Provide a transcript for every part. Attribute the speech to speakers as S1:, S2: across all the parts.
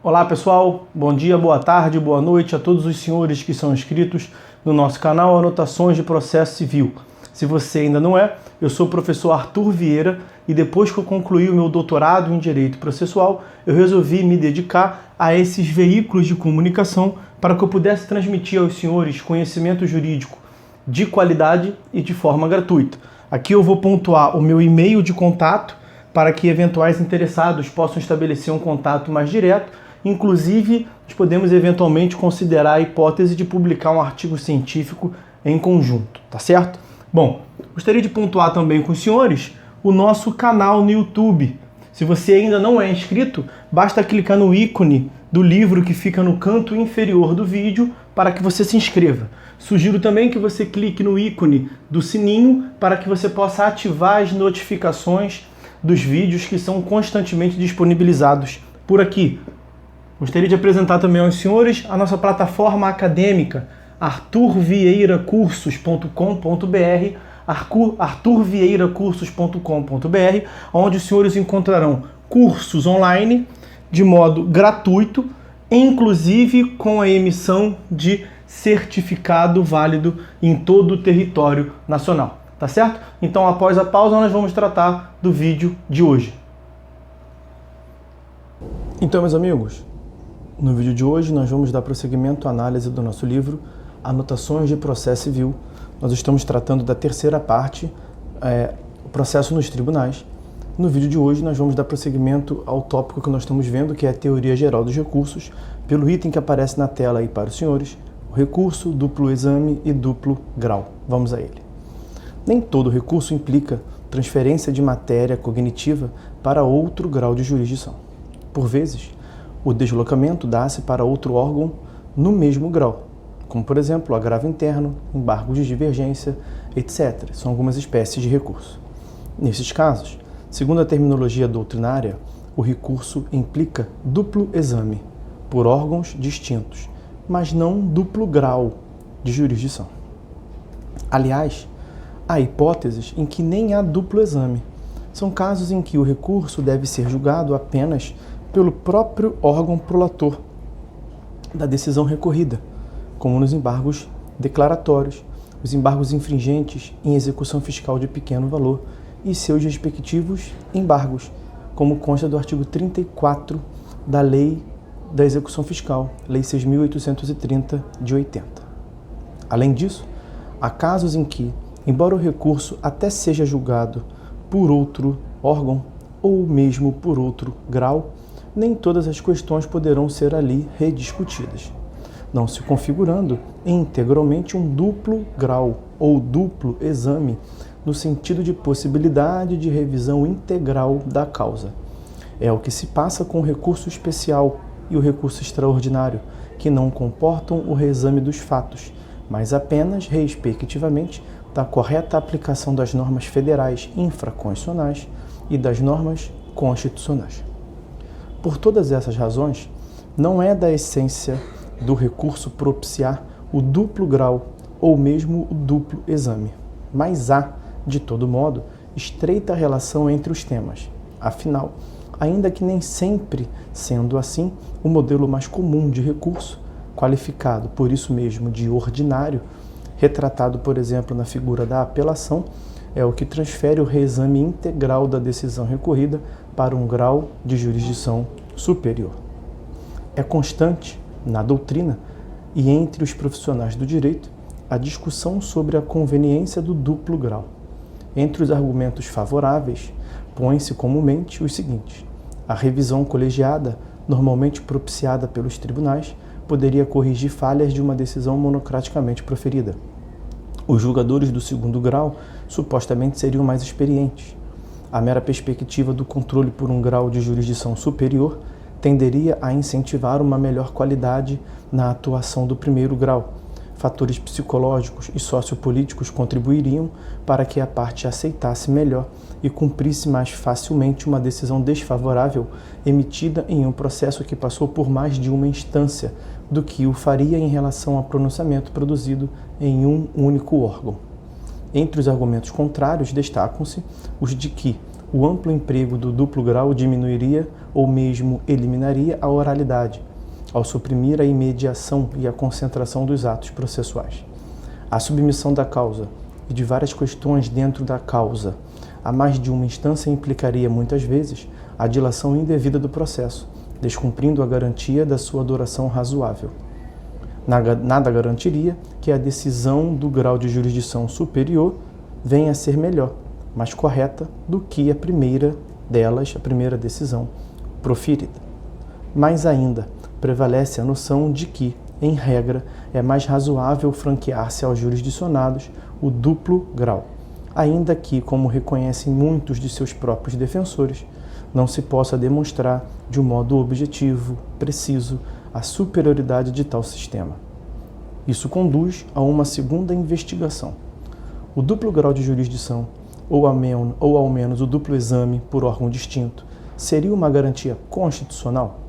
S1: Olá pessoal, bom dia, boa tarde, boa noite a todos os senhores que são inscritos no nosso canal Anotações de Processo Civil. Se você ainda não é, eu sou o professor Arthur Vieira e depois que eu concluí o meu doutorado em Direito Processual, eu resolvi me dedicar a esses veículos de comunicação para que eu pudesse transmitir aos senhores conhecimento jurídico de qualidade e de forma gratuita. Aqui eu vou pontuar o meu e-mail de contato para que eventuais interessados possam estabelecer um contato mais direto. Inclusive, nós podemos eventualmente considerar a hipótese de publicar um artigo científico em conjunto, tá certo? Bom, gostaria de pontuar também com os senhores o nosso canal no YouTube. Se você ainda não é inscrito, basta clicar no ícone do livro que fica no canto inferior do vídeo para que você se inscreva. Sugiro também que você clique no ícone do sininho para que você possa ativar as notificações dos vídeos que são constantemente disponibilizados por aqui. Gostaria de apresentar também aos senhores a nossa plataforma acadêmica arturvieiracursos.com.br, arturvieiracursos.com.br, onde os senhores encontrarão cursos online de modo gratuito, inclusive com a emissão de certificado válido em todo o território nacional. Tá certo? Então, após a pausa, nós vamos tratar do vídeo de hoje. Então, meus amigos, no vídeo de hoje nós vamos dar prosseguimento à análise do nosso livro Anotações de Processo Civil. Nós estamos tratando da terceira parte, o processo nos tribunais. No vídeo de hoje nós vamos dar prosseguimento ao tópico que nós estamos vendo, que é a teoria geral dos recursos, pelo item que aparece na tela aí para os senhores, o recurso, duplo exame e duplo grau. Vamos a ele. Nem todo recurso implica transferência de matéria cognitiva para outro grau de jurisdição. Por vezes, o deslocamento dá-se para outro órgão no mesmo grau, como, por exemplo, agravo interno, embargos de divergência, etc. São algumas espécies de recurso. Nesses casos, segundo a terminologia doutrinária, o recurso implica duplo exame por órgãos distintos, mas não duplo grau de jurisdição. Aliás, há hipóteses em que nem há duplo exame. São casos em que o recurso deve ser julgado apenas pelo próprio órgão prolator da decisão recorrida, como nos embargos declaratórios, os embargos infringentes em execução fiscal de pequeno valor e seus respectivos embargos, como consta do artigo 34 da Lei da Execução Fiscal, Lei 6.830 de 80. Além disso, há casos em que, embora o recurso até seja julgado por outro órgão ou mesmo por outro grau, nem todas as questões poderão ser ali rediscutidas, não se configurando integralmente um duplo grau ou duplo exame no sentido de possibilidade de revisão integral da causa. É o que se passa com o recurso especial e o recurso extraordinário, que não comportam o reexame dos fatos, mas apenas, respectivamente, da correta aplicação das normas federais infraconstitucionais e das normas constitucionais. Por todas essas razões, não é da essência do recurso propiciar o duplo grau ou mesmo o duplo exame, mas há, de todo modo, estreita relação entre os temas. Afinal, ainda que nem sempre sendo assim, o modelo mais comum de recurso, qualificado por isso mesmo de ordinário, retratado, por exemplo, na figura da apelação, é o que transfere o reexame integral da decisão recorrida para um grau de jurisdição superior. É constante, na doutrina e entre os profissionais do direito, a discussão sobre a conveniência do duplo grau. Entre os argumentos favoráveis, põe-se comumente os seguintes: a revisão colegiada, normalmente propiciada pelos tribunais, poderia corrigir falhas de uma decisão monocraticamente proferida. Os julgadores do segundo grau supostamente seriam mais experientes. A mera perspectiva do controle por um grau de jurisdição superior tenderia a incentivar uma melhor qualidade na atuação do primeiro grau. Fatores psicológicos e sociopolíticos contribuiriam para que a parte aceitasse melhor e cumprisse mais facilmente uma decisão desfavorável emitida em um processo que passou por mais de uma instância do que o faria em relação ao pronunciamento produzido em um único órgão. Entre os argumentos contrários destacam-se os de que o amplo emprego do duplo grau diminuiria ou mesmo eliminaria a oralidade, ao suprimir a imediação e a concentração dos atos processuais. A submissão da causa e de várias questões dentro da causa a mais de uma instância implicaria, muitas vezes, a dilação indevida do processo, descumprindo a garantia da sua duração razoável. Nada garantiria que a decisão do grau de jurisdição superior venha a ser melhor, mais correta do que a primeira delas, a primeira decisão proferida. Mais ainda, prevalece a noção de que, em regra, é mais razoável franquear-se aos jurisdicionados o duplo grau, ainda que, como reconhecem muitos de seus próprios defensores, não se possa demonstrar de um modo objetivo, preciso, a superioridade de tal sistema. Isso conduz a uma segunda investigação. O duplo grau de jurisdição, ou ao menos o duplo exame por órgão distinto, seria uma garantia constitucional?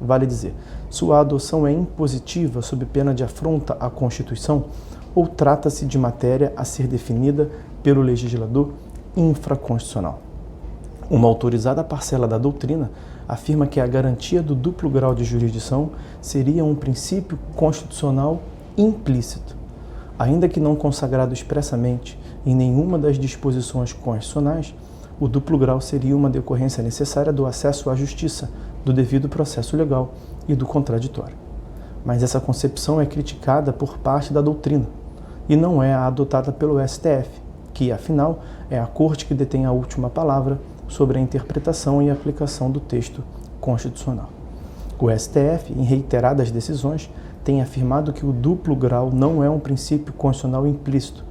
S1: Vale dizer, sua adoção é impositiva sob pena de afronta à Constituição ou trata-se de matéria a ser definida pelo legislador infraconstitucional? Uma autorizada parcela da doutrina afirma que a garantia do duplo grau de jurisdição seria um princípio constitucional implícito, ainda que não consagrado expressamente em nenhuma das disposições constitucionais. O duplo grau seria uma decorrência necessária do acesso à justiça, do devido processo legal e do contraditório. Mas essa concepção é criticada por parte da doutrina e não é a adotada pelo STF, que, afinal, é a corte que detém a última palavra sobre a interpretação e aplicação do texto constitucional. O STF, em reiteradas decisões, tem afirmado que o duplo grau não é um princípio constitucional implícito,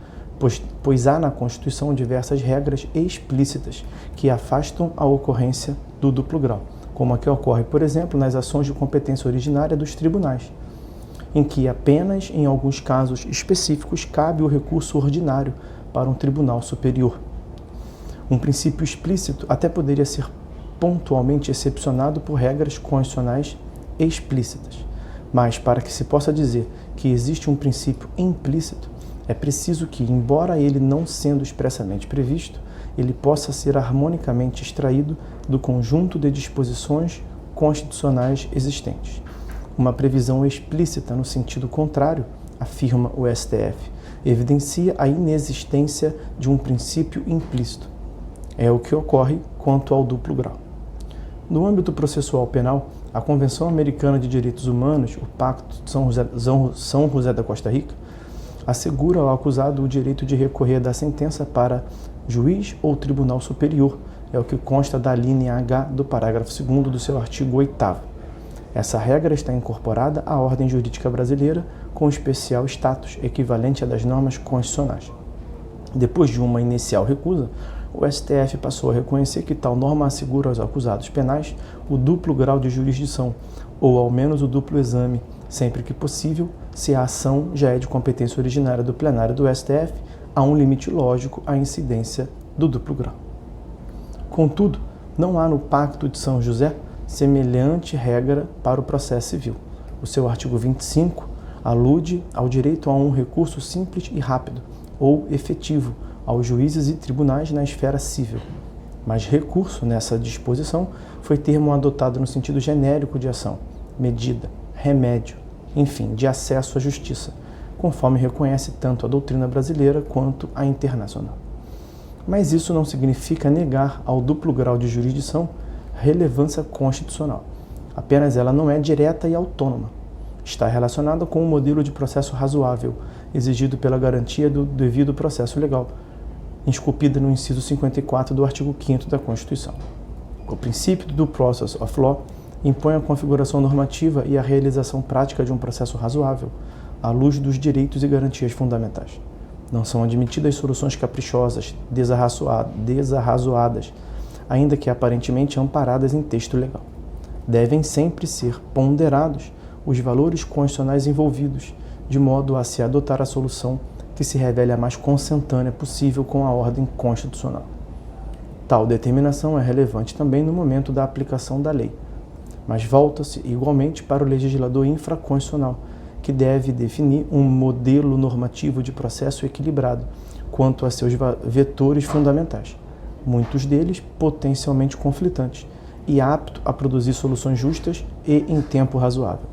S1: pois há na Constituição diversas regras explícitas que afastam a ocorrência do duplo grau, como a que ocorre, por exemplo, nas ações de competência originária dos tribunais, em que apenas em alguns casos específicos cabe o recurso ordinário para um tribunal superior. Um princípio explícito até poderia ser pontualmente excepcionado por regras constitucionais explícitas, mas para que se possa dizer que existe um princípio implícito, é preciso que, embora ele não sendo expressamente previsto, ele possa ser harmonicamente extraído do conjunto de disposições constitucionais existentes. Uma previsão explícita no sentido contrário, afirma o STF, evidencia a inexistência de um princípio implícito. É o que ocorre quanto ao duplo grau. No âmbito processual penal, a Convenção Americana de Direitos Humanos, o Pacto de São José da Costa Rica, assegura ao acusado o direito de recorrer da sentença para juiz ou tribunal superior, é o que consta da linha H do parágrafo 2º do seu artigo 8º. Essa regra está incorporada à ordem jurídica brasileira com especial status, equivalente à das normas constitucionais. Depois de uma inicial recusa, o STF passou a reconhecer que tal norma assegura aos acusados penais o duplo grau de jurisdição, ou ao menos o duplo exame, sempre que possível, se a ação já é de competência originária do plenário do STF, há um limite lógico à incidência do duplo grau. Contudo, não há no Pacto de São José semelhante regra para o processo civil. O seu artigo 25 alude ao direito a um recurso simples e rápido, ou efetivo, aos juízes e tribunais na esfera civil. Mas recurso, nessa disposição, foi termo adotado no sentido genérico de ação, medida, remédio, enfim, de acesso à justiça, conforme reconhece tanto a doutrina brasileira quanto a internacional. Mas isso não significa negar ao duplo grau de jurisdição relevância constitucional. Apenas ela não é direta e autônoma. Está relacionada com o modelo de processo razoável, exigido pela garantia do devido processo legal, esculpida no inciso 54 do artigo 5º da Constituição. O princípio do due process of law impõe a configuração normativa e a realização prática de um processo razoável, à luz dos direitos e garantias fundamentais. Não são admitidas soluções caprichosas, desarrazoadas, ainda que aparentemente amparadas em texto legal. Devem sempre ser ponderados os valores constitucionais envolvidos, de modo a se adotar a solução que se revele a mais consentânea possível com a ordem constitucional. Tal determinação é relevante também no momento da aplicação da lei, mas volta-se igualmente para o legislador infraconstitucional, que deve definir um modelo normativo de processo equilibrado quanto a seus vetores fundamentais, muitos deles potencialmente conflitantes, e apto a produzir soluções justas e em tempo razoável.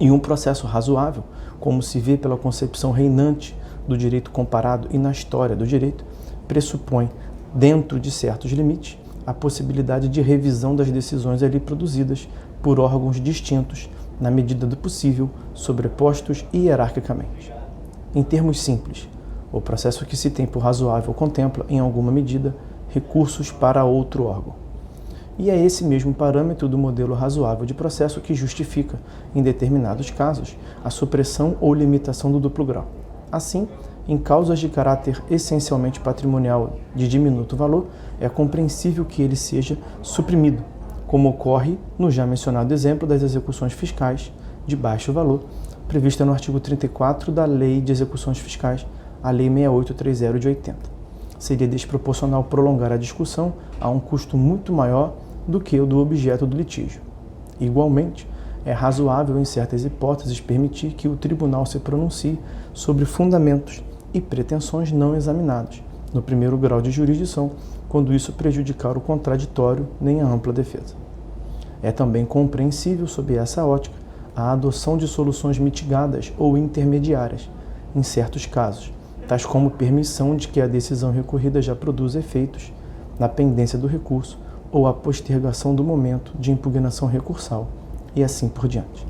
S1: E um processo razoável, como se vê pela concepção reinante do direito comparado e na história do direito, pressupõe, dentro de certos limites, a possibilidade de revisão das decisões ali produzidas por órgãos distintos, na medida do possível, sobrepostos hierarquicamente. Em termos simples, o processo que se tem por razoável contempla, em alguma medida, recursos para outro órgão. E é esse mesmo parâmetro do modelo razoável de processo que justifica, em determinados casos, a supressão ou limitação do duplo grau. Assim, em causas de caráter essencialmente patrimonial de diminuto valor, é compreensível que ele seja suprimido, como ocorre no já mencionado exemplo das execuções fiscais de baixo valor, prevista no artigo 34 da Lei de Execuções Fiscais, a Lei 6830 de 80. Seria desproporcional prolongar a discussão a um custo muito maior do que o do objeto do litígio. Igualmente, é razoável, em certas hipóteses, permitir que o tribunal se pronuncie sobre fundamentos e pretensões não examinados, no primeiro grau de jurisdição, quando isso prejudicar o contraditório nem a ampla defesa. É também compreensível, sob essa ótica, a adoção de soluções mitigadas ou intermediárias, em certos casos, tais como permissão de que a decisão recorrida já produza efeitos na pendência do recurso ou a postergação do momento de impugnação recursal, e assim por diante.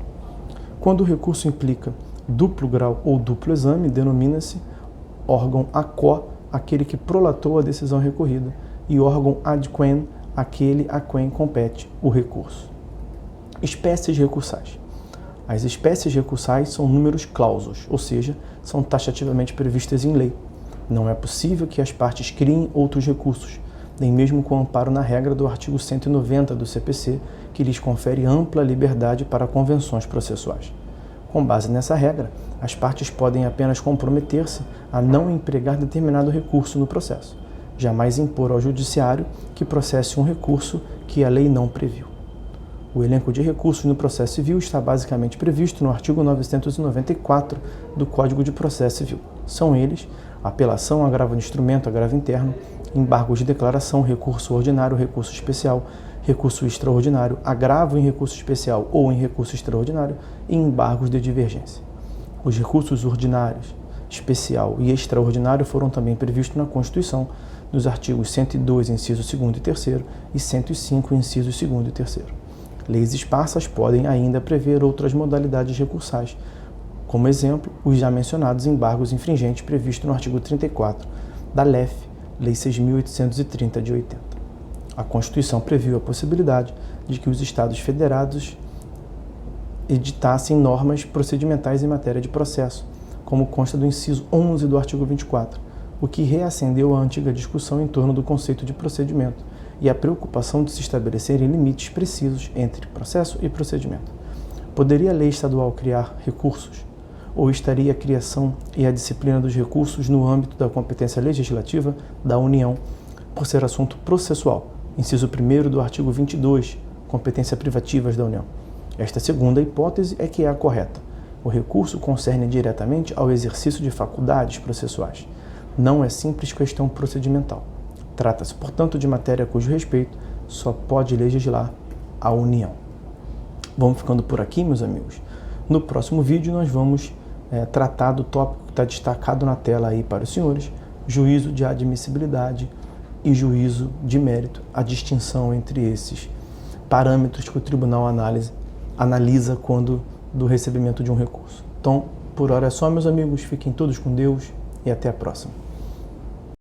S1: Quando o recurso implica duplo grau ou duplo exame, denomina-se órgão aquo aquele que prolatou a decisão recorrida e órgão ad quem aquele a quem compete o recurso. Espécies recursais. As espécies recursais são números clausos, ou seja, são taxativamente previstas em lei. Não é possível que as partes criem outros recursos, nem mesmo com amparo na regra do artigo 190 do CPC, que lhes confere ampla liberdade para convenções processuais. Com base nessa regra, as partes podem apenas comprometer-se a não empregar determinado recurso no processo, jamais impor ao judiciário que processe um recurso que a lei não previu. O elenco de recursos no processo civil está basicamente previsto no artigo 994 do Código de Processo Civil. São eles: apelação, agravo de instrumento, agravo interno, embargos de declaração, recurso ordinário, recurso especial, recurso extraordinário, agravo em recurso especial ou em recurso extraordinário e embargos de divergência. Os recursos ordinários, especial e extraordinário foram também previstos na Constituição, nos artigos 102, inciso 2º e 3º e 105, incisos 2º e 3º. Leis esparsas podem ainda prever outras modalidades recursais, como exemplo, os já mencionados embargos infringentes previstos no artigo 34 da LEF, Lei 6.830 de 80. A Constituição previu a possibilidade de que os Estados federados editassem normas procedimentais em matéria de processo, como consta do inciso 11 do artigo 24, o que reacendeu a antiga discussão em torno do conceito de procedimento e a preocupação de se estabelecerem limites precisos entre processo e procedimento. Poderia a lei estadual criar recursos? Ou estaria a criação e a disciplina dos recursos no âmbito da competência legislativa da União, por ser assunto processual, inciso 1º do artigo 22, competência privativas da União? Esta segunda hipótese é que é a correta. O recurso concerne diretamente ao exercício de faculdades processuais. Não é simples questão procedimental. Trata-se, portanto, de matéria cujo respeito só pode legislar a União. Vamos ficando por aqui, meus amigos. No próximo vídeo nós vamos tratar do tópico que está destacado na tela aí para os senhores: juízo de admissibilidade e juízo de mérito, a distinção entre esses parâmetros que o tribunal analisa quando do recebimento de um recurso. Então, por hora é só, meus amigos. Fiquem todos com Deus e até a próxima.